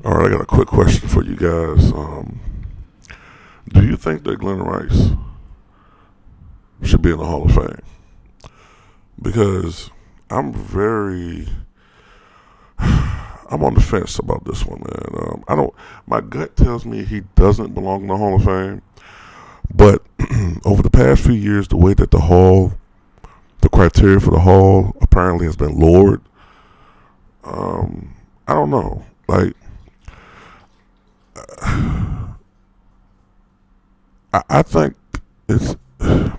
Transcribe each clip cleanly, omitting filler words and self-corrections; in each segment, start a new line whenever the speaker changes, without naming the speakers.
All right, I got a quick question for you guys. Do you think that Glen Rice should be in the Hall of Fame? Because I'm very, I'm on the fence about this one, man. I don't. My gut tells me he doesn't belong in the Hall of Fame, but over the past few years, the way that the criteria for the Hall apparently has been lowered. I don't know. Like, I think it's. I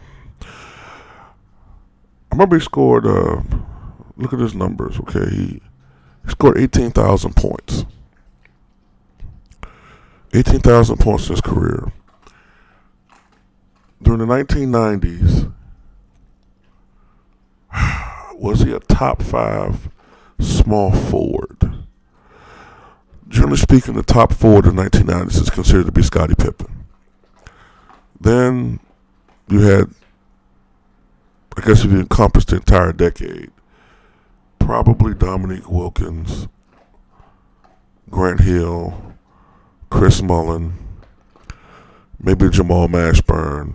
remember he scored. Look at his numbers. Okay, he scored 18,000 points. 18,000 points in his career. During the 1990s, was he a top five small forward? Generally speaking, the top forward in the 1990s is considered to be Scottie Pippen. Then you had, I guess if you encompassed the entire decade, probably Dominique Wilkins, Grant Hill, Chris Mullin, maybe Jamal Mashburn.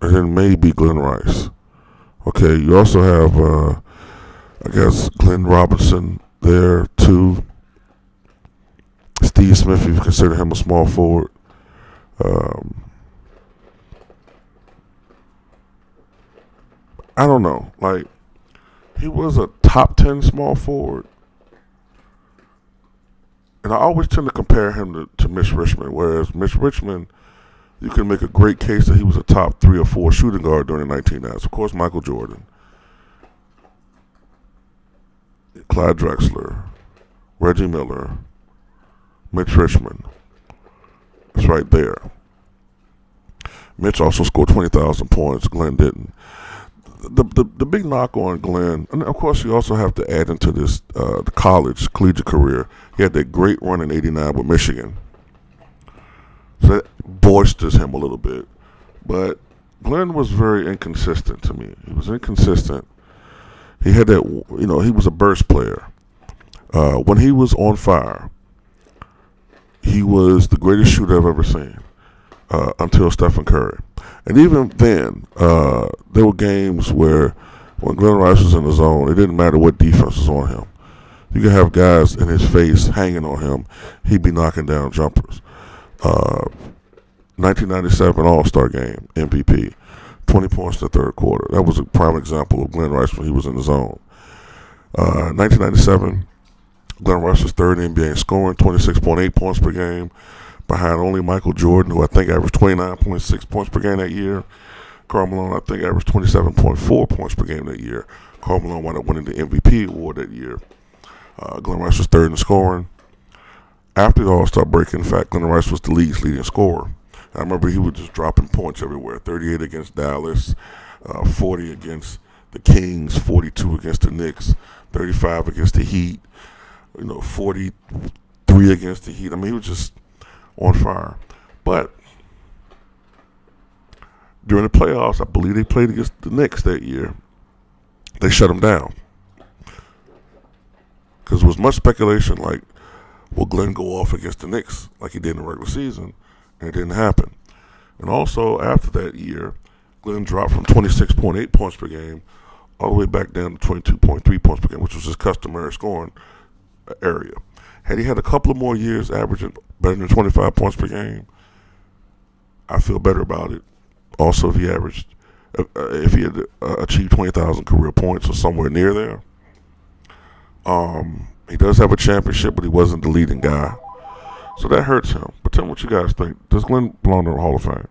And then maybe Glen Rice. Okay, you also have, I guess, Glenn Robinson there too. Steve Smith, if you consider him a small forward. I don't know. Like, he was a top 10 small forward. And I always tend to compare him to Mitch Richmond, whereas Mitch Richmond, you can make a great case that he was a top 3 or 4 shooting guard during the 1990s. Of course, Michael Jordan, Clyde Drexler, Reggie Miller, Mitch Richmond. It's right there. Mitch also scored 20,000 points. Glenn didn't. The big knock on Glenn, and of course you also have to add into this the collegiate career. He had that great run in '89 with Michigan. So that boisters him a little bit. But Glenn was very inconsistent to me. He was inconsistent. He had that, he was a burst player. When he was on fire, he was the greatest shooter I've ever seen until Stephen Curry. And even then, there were games where when Glen Rice was in the zone, it didn't matter what defense was on him. You could have guys in his face hanging on him. He'd be knocking down jumpers. 1997 All-Star Game, MVP, 20 points in the third quarter. That was a prime example of Glen Rice when he was in the zone. 1997, Glen Rice was third in NBA in scoring, 26.8 points per game, behind only Michael Jordan, who I think averaged 29.6 points per game that year. Karl Malone, I think, averaged 27.4 points per game that year. Karl Malone wound up winning the MVP award that year. Glen Rice was third in scoring. After the All-Star break, in fact, Glen Rice was the league's leading scorer. I remember he was just dropping points everywhere. 38 against Dallas, 40 against the Kings, 42 against the Knicks, 35 against the Heat, 43 against the Heat. I mean, he was just on fire. But during the playoffs, I believe they played against the Knicks that year. They shut him down. Because there was much speculation like, will Glenn go off against the Knicks like he did in the regular season? And it didn't happen. And also, after that year, Glenn dropped from 26.8 points per game all the way back down to 22.3 points per game, which was his customary scoring area. Had he had a couple of more years averaging better than 25 points per game, I feel better about it. Also, if he had achieved 20,000 career points or somewhere near there. He does have a championship, but he wasn't the leading guy. So that hurts him. But tell me what you guys think. Does Glenn belong in the Hall of Fame?